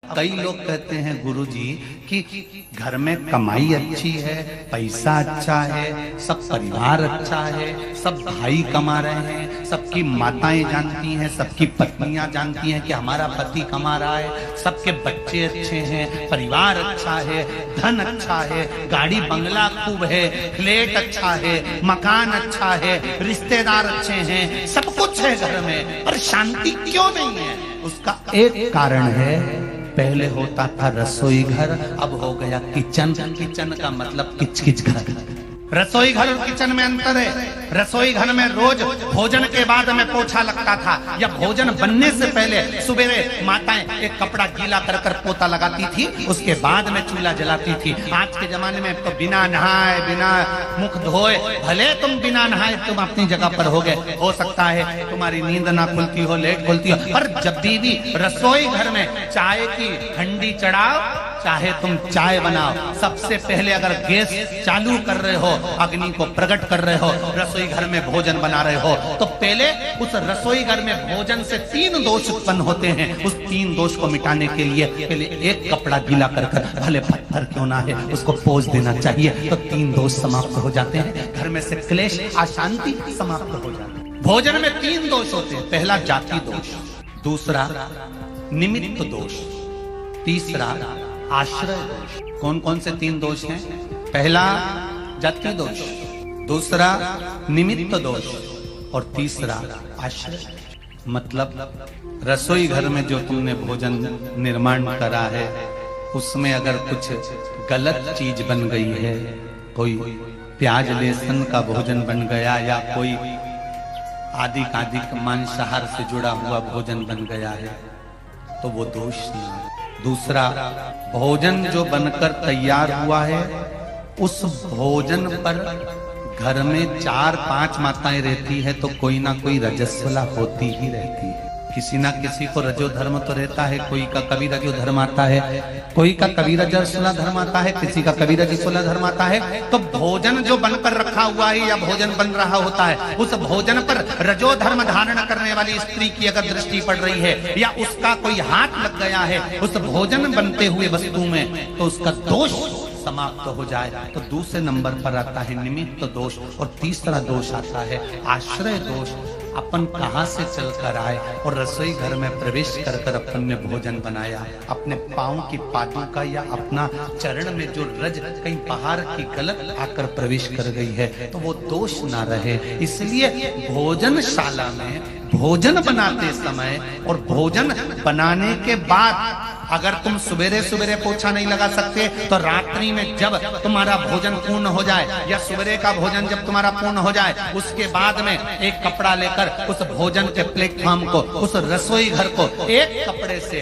कई लोग कहते हैं गुरुजी कि घर में कमाई अच्छी है, पैसा अच्छा है, सब परिवार अच्छा है, सब भाई कमा रहे हैं, सबकी माताएं जानती हैं, सबकी पत्नियां जानती हैं कि हमारा पति कमा रहा है, सबके बच्चे अच्छे हैं, परिवार अच्छा है, धन अच्छा है, गाड़ी बंगला खूब है, फ्लैट अच्छा है, मकान अच्छा है, रिश्तेदार अच्छे हैं, सब कुछ है घर में, पर शांति क्यों नहीं है? उसका एक कारण है, पहले होता था रसोई घर, अब हो गया किचन। किचन का मतलब किच किच घर। रसोई घर और किचन में अंतर है। रसोई घर में रोज भोजन के बाद में पोछा लगता था, या भोजन बनने से पहले सवेरे माताएं एक कपड़ा गीला कर कर पोता लगाती थी, उसके बाद में चूल्हा जलाती थी। आज के जमाने में तो बिना नहाए, बिना मुख धोए, भले तुम बिना नहाए तुम अपनी जगह पर हो गए, हो सकता है तुम्हारी नींद ना खुलती हो, लेट खुलती हो, पर जब भी रसोई घर में चाय की हंडी चढ़ाओ, चाहे तुम चाय बनाओ, सबसे पहले अगर गैस चालू कर रहे हो, अग्नि को प्रकट कर रहे हो, रसोई घर में भोजन बना रहे हो, तो पहले उस रसोई घर में भोजन से 3 दोष उत्पन्न होते हैं। उस 3 दोष को मिटाने के लिए पहले एक कपड़ा गीला कर कर, भले पत्थर क्यों ना है, उसको पोंछ देना चाहिए, तो 3 दोष समाप्त हो जाते हैं। घर में से क्लेश, अशांति समाप्त हो जाती है। भोजन में 3 दोष होते हैं। पहला जाति दोष, दूसरा निमित्त दोष, तीसरा आश्रय दोष। कौन कौन से 3 दोष हैं? पहला जाति दोष, दूसरा निमित्त दोष और तीसरा आश्रय। मतलब रसोई घर में जो तुमने भोजन निर्माण करा है, उसमें अगर कुछ गलत चीज बन गई है, कोई प्याज लहसुन का भोजन बन गया, या कोई आदिक मांसाहार से जुड़ा हुआ भोजन बन गया है, तो वो दोष नहीं है। दूसरा, भोजन जो बनकर तैयार हुआ है, उस भोजन पर घर में 4-5 माताएं रहती है, तो कोई ना कोई रजस्वला होती ही रहती है। किसी ना किसी को रजो धर्म तो रहता है, कोई का कभी रजो धर्म आता है, कोई का कभी रजस्वला धर्म आता है, किसी का कभी रजस्वला धर्म आता है। तो भोजन जो बनकर रखा हुआ है या भोजन बन रहा होता है, उस भोजन पर रजो धर्म धारण करने वाली स्त्री की अगर दृष्टि पड़ रही है, या उसका कोई हाथ लग गया है उस भोजन बनते हुए वस्तु में, तो उसका दोष समाप्त हो जाए। तो दूसरे नंबर पर आता है निमित्त दोष, और तीसरा दोष आता है आश्रय दोष। अपन कहां से चल कर आए और रसोई घर में प्रवेश कर कर अपन ने भोजन बनाया, अपने पांव की पादुका या अपना चरण में जो रज कहीं बाहर की गलत आकर प्रवेश कर गई है, तो वो दोष ना रहे। इसलिए भोजनशाला में भोजन बनाते समय और भोजन बनाने के बाद अगर तुम सवेरे सवेरे पोछा नहीं लगा सकते, तो रात्रि में जब तुम्हारा भोजन पूर्ण हो जाए, या सवेरे का भोजन जब तुम्हारा पूर्ण हो जाए, उसके बाद में एक कपड़ा लेकर उस भोजन के प्लेटफॉर्म को, उस रसोई घर को एक कपड़े से,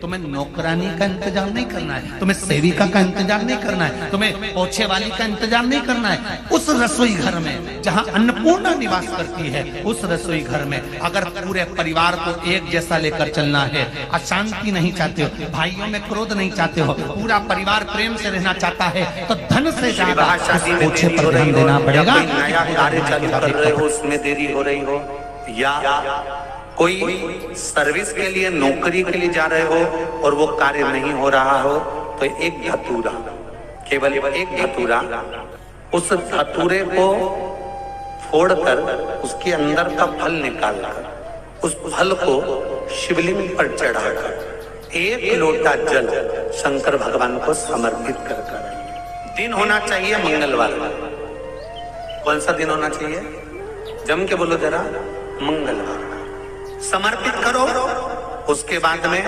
तुम्हें नौकरानी का इंतजाम नहीं करना है, तुम्हें सेविका का इंतजाम नहीं करना है, तुम्हें पोछे वाली का इंतजाम नहीं करना है। उस रसोई घर में जहां अन्नपूर्णा निवास करती है, उस रसोई घर में अगर पूरे परिवार को एक जैसा लेकर चलना है, अशांति नहीं चाहते हो, भाइयों में क्रोध नहीं चाहते हो, पूरा परिवार प्रेम से रहना चाहता है, तो धन से ज्यादा पोछे पर ध्यान देना पड़ेगा। कार्य चालू कर रहे हो, उसमें देरी हो रही हो, या कोई सर्विस के लिए, नौकरी के लिए जा रहे हो और वो कार्य नहीं हो रहा हो, तो एक धतूरा, केवल एक धतूरा, उस धतूरे को फोड़कर उसके अंदर का फल निकालकर उस फल को शिवलिंग पर चढ़ाकर 1 लोटा जल शंकर भगवान को समर्पित कर। दिन होना चाहिए मंगलवार। कौन सा दिन होना चाहिए? जम के बोलो जरा, मंगलवार। समर्पित करो। उसके बाद में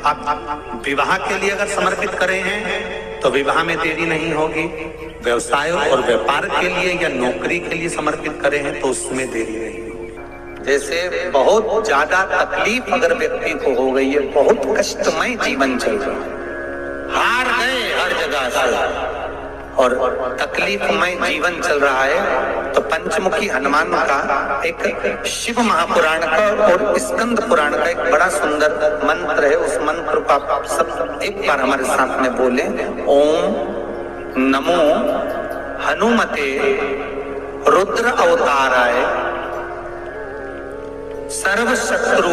आप विवाह के लिए अगर समर्पित करे हैं, तो विवाह में देरी नहीं होगी। व्यवसाय और व्यापार के लिए या नौकरी के लिए समर्पित करे हैं, तो उसमें देरी नहीं होगी। जैसे बहुत ज्यादा तकलीफ अगर व्यक्ति को हो गई है, बहुत कष्टमय जीवन चल रहा है, हार गए हर जगह से और तकलीफमय जीवन चल रहा है, तो पंचमुखी हनुमान का एक शिव महापुराण का और स्कंद पुराण का एक बड़ा सुंदर मंत्र है। उस मंत्र को आप सब एक बार हमारे साथ में बोले। ओम नमो हनुमते रुद्र अवताराय सर्व शत्रु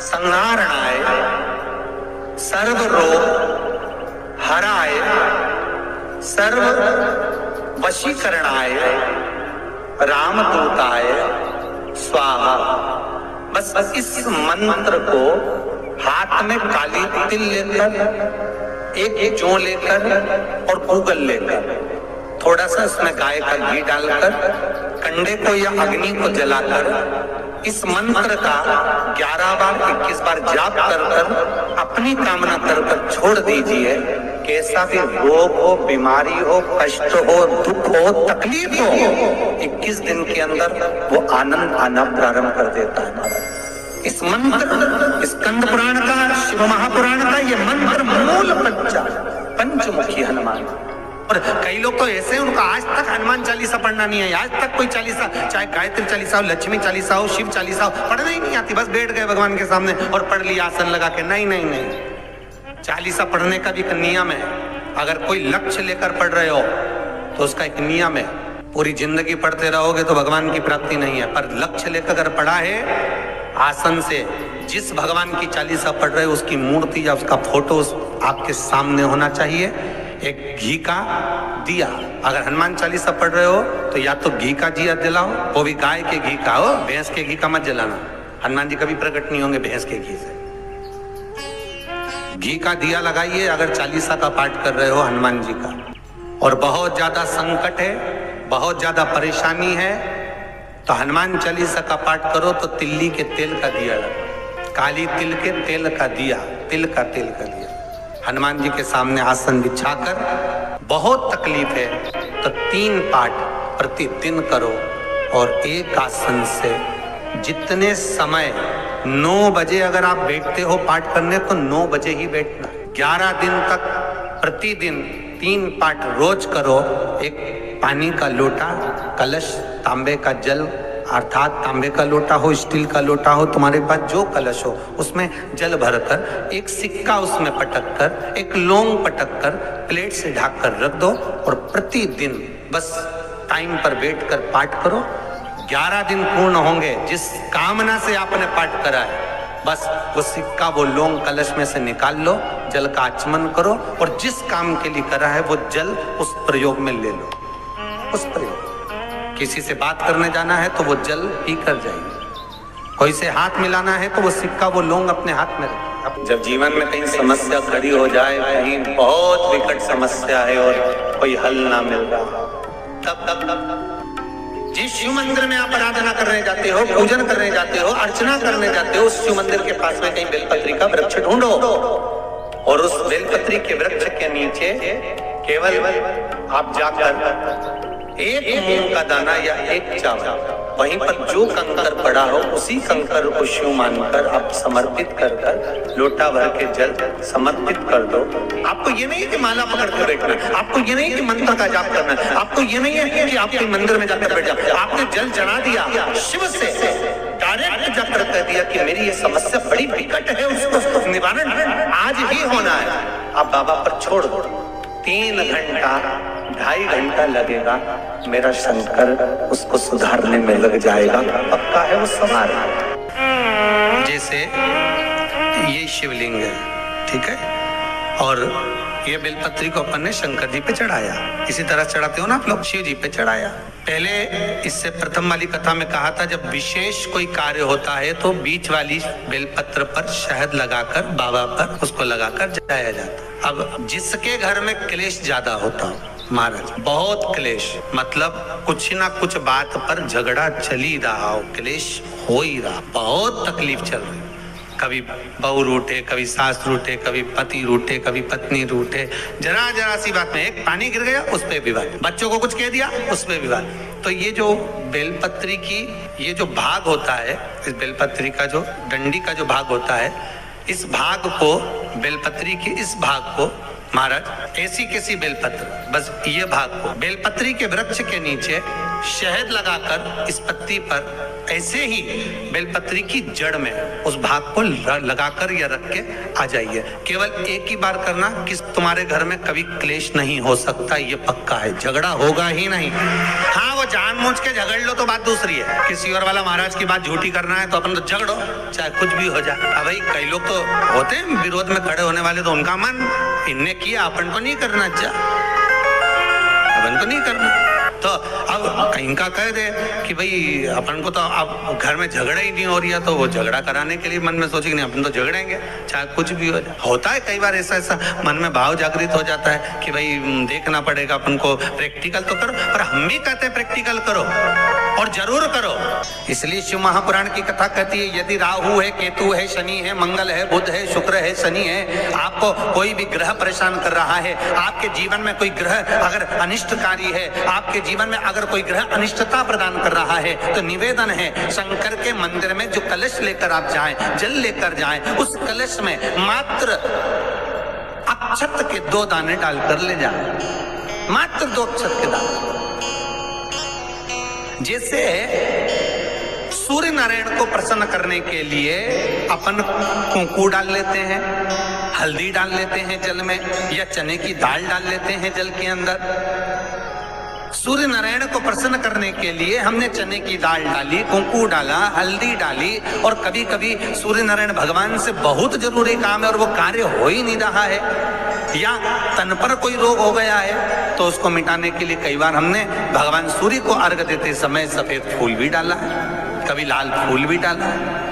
संहारणाय सर्व रोग हराय सर्व वशीकरणाय रामदूताय स्वाहा। बस इस मंत्र को हाथ में काली तिल लेकर, एक जौ लेकर और गूगल लेकर, थोड़ा सा इसमें गाय का घी डालकर, कंडे को या अग्नि को जलाकर इस मंत्र का 11 बार 21 बार जाप कर अपनी कामना कर छोड़ दीजिए। कैसा भी रोग हो, बीमारी हो, कष्ट हो, दुख हो, तकलीफ हो, 21 दिन के अंदर वो आनंद आना प्रारंभ कर देता है। इस मंत्र, स्कंद पुराण का, शिव महापुराण का ये मंत्र मूल पंचमुखी हनुमान। और कई लोग तो ऐसे हैं, उनको आज तक हनुमान चालीसा पढ़ना नहीं है, आज तक कोई चालीसा, चाहे गायत्री चालीसा हो, लक्ष्मी चालीसा हो, शिव चालीसा हो, पढ़ना ही नहीं आती। बस बैठ गए भगवान के सामने और पढ़ लिया आसन लगा के। नहीं नहीं नहीं, चालीसा पढ़ने का भी एक नियम है। अगर कोई लक्ष्य लेकर पढ़ रहे हो तो उसका एक नियम है। पूरी जिंदगी पढ़ते रहोगे तो भगवान की प्राप्ति नहीं है, पर लक्ष्य लेकर अगर पढ़ा है आसन से, जिस भगवान की चालीसा पढ़ रहे हो उसकी मूर्ति या उसका फोटो आपके सामने होना चाहिए। एक घी का दिया, अगर हनुमान चालीसा पढ़ रहे हो तो या तो घी का दिया जलाओ, वो भी गाय के घी का हो, भैंस के घी का मत जलाना। हनुमान जी कभी प्रकट नहीं होंगे भैंस के घी से। घी का दिया लगाइए अगर चालीसा का पाठ कर रहे हो हनुमान जी का। और बहुत ज्यादा संकट है, बहुत ज्यादा परेशानी है तो हनुमान चालीसा का पाठ करो तो तिल्ली के तेल का दिया लगाओ, काली तिल के तेल का दिया, तिल का तेल का दिया हनुमान जी के सामने आसन बिछाकर। बहुत तकलीफ है तो 3 पाठ प्रतिदिन करो और एक आसन से जितने समय 9 बजे अगर आप बैठते हो पाठ करने तो 9 बजे ही बैठना। 11 दिन तक प्रतिदिन 3 पाठ रोज करो। एक पानी का लोटा, कलश, तांबे का जल अर्थात तांबे का लोटा हो, स्टील का लोटा हो, तुम्हारे पास जो कलश हो उसमें जल भरकर, एक सिक्का उसमें पटक कर, एक लौंग पटक कर प्लेट से ढक कर रख दो और प्रतिदिन बस टाइम पर बैठकर पाठ करो। 11 दिन पूर्ण होंगे, जिस कामना से आपने पाठ करा है बस वो सिक्का, वो लौंग कलश में से निकाल लो, जल का आचमन करो और जिस काम के लिए करा है वो जल उस प्रयोग में ले लो। उस प्रयोग, किसी से बात करने जाना है तो वो जल पी कर जाइए, कोई से हाथ मिलाना है तो वो सिक्का, वो लौंग अपने हाथ में रखें। जब जीवन में कहीं समस्या खड़ी हो जाए, कहीं बहुत विकट समस्या है और कोई हल ना मिल रहा, तब जिस शिव मंदिर में आप आराधना करने जाते हो, पूजन करने जाते हो, अर्चना करने जाते हो, उस शिव मंदिर के पास में कहीं बेलपत्री का वृक्ष ढूंढो और उस बेलपत्री के वृक्ष के नीचे केवल आप जाकर एक मूंग का दाना या एक चावल, वहीं पर जो कंकर पड़ा हो उसी कंकर को शिव मानकर आप समर्पित कर लोटा भर के जल समर्पित कर दो। आपको ये नहीं है कि माला पकड़ कर बैठना, आपको ये नहीं है कि मंत्र का जाप करना, आपको ये नहीं है कि आपके मंदिर में जाकर बैठ जाओ। आपने जल चढ़ा दिया, शिव से डायरेक्ट जाकर कह दिया कि मेरी ये समस्या बड़ी विकट है, उसको निवारण आज ही होना है। आप बाबा पर छोड़ दो, 3 घंटा 2.5 घंटा लगेगा, मेरा शंकर उसको सुधारने में लग जाएगा, पक्का है वो संवार। जैसे ये शिवलिंग है, ठीक है, और ये बेलपत्री को अपन ने शंकर जी पे चढ़ाया, इसी तरह चढ़ाते हो ना आप लोग, शिव जी पे चढ़ाया। पहले इससे प्रथम वाली कथा में कहा था जब विशेष कोई कार्य होता है तो बीच वाली बेलपत्र पर शहद लगाकर बाबा पर उसको लगाकर जाया जाता। अब जिसके घर में क्लेश ज्यादा होता हो, महाराज बहुत क्लेश, मतलब कुछ ना कुछ बात पर झगड़ा चल ही रहा हो, क्लेश हो ही रहा, बहुत तकलीफ चल रही, कभी बहू रूठे, कभी सास रूठे, कभी पति रूठे, कभी पत्नी रूठे, जरा जरा सी बात में एक पानी गिर गया उस पे विवाद, बच्चों को कुछ कह दिया उस पे विवाद। तो ये जो बेलपत्री की ये जो भाग होता है, इस बेलपत्री का जो डंडी का जो भाग होता है, इस भाग को, बेलपत्री के इस भाग को महाराज ऐसी कैसी बेलपत्र, बस ये भाग को बेलपत्री के वृक्ष के नीचे शहद लगाकर इस पत्ती पर ऐसे ही बेलपत्री की जड़ में उस भाग को लगाकर या रख के आ जाइए। केवल एक ही बार करना कि तुम्हारे घर में कभी क्लेश नहीं हो सकता, ये पक्का है, झगड़ा होगा ही नहीं। हाँ, वो जानबूझ के झगड़ लो तो बात दूसरी है, किसी और वाला महाराज की बात झूठी करना है तो अपन तो झगड़ो, चाहे कुछ भी हो जाए। अब भाई कई लोग तो होते हैं विरोध में खड़े होने वाले तो उनका मन, इनने किया अपन को नहीं करना, अपन को नहीं करना। तो अब कहीं का कह दे कि भाई अपन को तो अब घर में झगड़ा ही नहीं हो रही है, तो वो झगड़ा कराने के लिए मन में सोचे कि नहीं अपन तो झगड़ेंगे चाहे कुछ भी हो जाए। होता है कई बार ऐसा मन में भाव जागृत हो जाता है कि भाई देखना पड़ेगा अपन को, प्रैक्टिकल तो करो। पर हम भी कहते हैं प्रैक्टिकल करो और जरूर करो। इसलिए शिव महापुराण की कथा कहती है, यदि राहु है, केतु है, शनि है, मंगल है, बुध है, शुक्र है, शनि है, आपको कोई भी ग्रह परेशान कर रहा है, आपके जीवन में कोई ग्रह अगर अनिष्टकारी है, आपके जीवन में अगर कोई ग्रह अनिष्टता प्रदान कर रहा है, तो निवेदन है शंकर के मंदिर में जो कलश लेकर आप जाएं, जल लेकर जाएं, उस कलश में मात्र अक्षत के 2 दाने डालकर ले जाएं, मात्र 2 अक्षत के दाने। जैसे सूर्य नारायण को प्रसन्न करने के लिए अपन कुंकू डाल लेते हैं, हल्दी डाल लेते हैं जल में, या चने की दाल डाल लेते हैं जल के अंदर। सूर्य नारायण को प्रसन्न करने के लिए हमने चने की दाल डाली, कुंकू डाला, हल्दी डाली, और कभी कभी सूर्य नारायण भगवान से बहुत जरूरी काम है और वो कार्य हो ही नहीं रहा है, या तन पर कोई रोग हो गया है, तो उसको मिटाने के लिए कई बार हमने भगवान सूर्य को अर्घ देते समय सफेद फूल भी डाला है, कभी लाल फूल भी डाला है।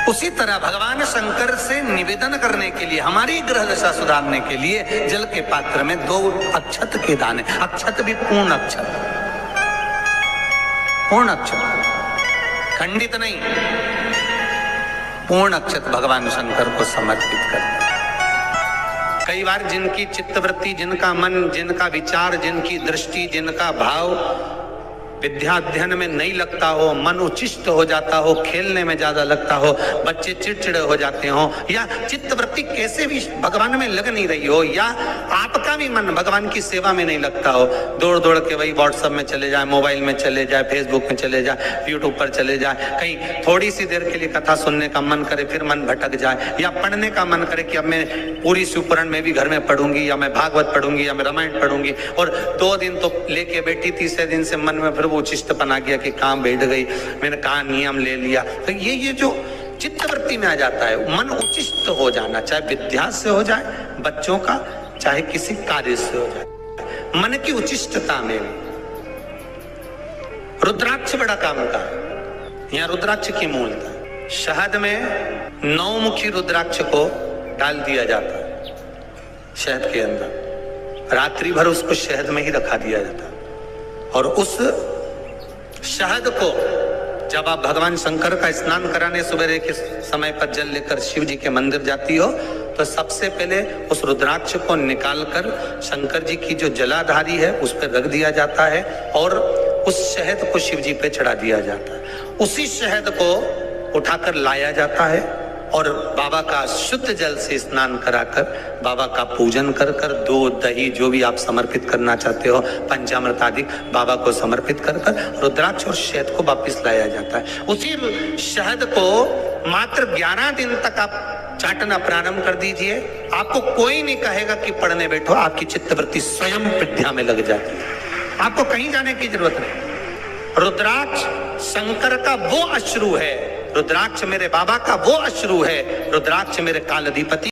उसी तरह भगवान शंकर से निवेदन करने के लिए, हमारी ग्रह दशा सुधारने के लिए जल के पात्र में 2 अक्षत के दाने, अक्षत भी पूर्ण अक्षत, पूर्ण अक्षत, खंडित नहीं, पूर्ण अक्षत भगवान शंकर को समर्पित करते हैं। कई बार जिनकी चित्तवृत्ति, जिनका मन, जिनका विचार, जिनकी दृष्टि, जिनका भाव विद्या अध्ययन में नहीं लगता हो, मन उचिष्ट हो जाता हो, खेलने में ज्यादा लगता हो, बच्चे चिड़चिड़े हो जाते हो, या चित्तवृत्ति कैसे भी भगवान में लग नहीं रही हो, या आपका भी मन भगवान की सेवा में नहीं लगता हो, दौड़ दौड़ के वही व्हाट्सएप में चले जाए, मोबाइल में चले जाए, फेसबुक में चले जाए, यूट्यूब पर चले जाए, कहीं थोड़ी सी देर के लिए कथा सुनने का मन करे फिर मन भटक जाए, या पढ़ने का मन करे कि अब मैं पूरी शिवपुराण में भी घर में पढ़ूंगी, या मैं भागवत पढ़ूंगी, या मैं रामायण पढ़ूंगी, और 2 दिन तो लेके बैठी, तीसरे दिन से मन में फिर वो उचिष्टपन आ गया कि कहाँ बैठ गई, मैंने कहा नियम ले लिया। तो ये जो चित्तवृत्ति में आ जाता है, मन उचिष्ट हो जाना, चाहे विद्या से हो जाए बच्चों का, चाहे किसी कार्य से हो जाए, मन की उचिष्टता में। रुद्राक्ष बड़ा काम का, यहाँ रुद्राक्ष की मूलता, शहद में 9 मुखी रुद्राक्ष को डाल दिया जाता है शहद के अंदर, रात्रि भर उसको शहद में ही रखा दिया जाता है, और उस शहद को जब आप भगवान शंकर का स्नान कराने सवेरे के समय पर जल लेकर शिव जी के मंदिर जाती हो, तो सबसे पहले उस रुद्राक्ष को निकालकर शंकर जी की जो जलाधारी है उस पर रख दिया जाता है, और उस शहद को शिव जी पे चढ़ा दिया जाता है। उसी शहद को उठाकर लाया जाता है और बाबा का शुद्ध जल से स्नान कराकर, बाबा का पूजन कर कर, दूध दही जो भी आप समर्पित करना चाहते हो, पंचामृत आदि बाबा को समर्पित कर कर रुद्राक्ष और शहद को वापस लाया जाता है। उसी शहद को मात्र 11 दिन तक आप चाटना प्रारंभ कर दीजिए, आपको कोई नहीं कहेगा कि पढ़ने बैठो, आपकी चित्तवृत्ति स्वयं विद्या में लग जाती है, आपको कहीं जाने की जरूरत नहीं। रुद्राक्ष शंकर का वो अश्रु है, रुद्राक्ष मेरे बाबा का वो अश्रु है, रुद्राक्ष मेरे काल अधिपति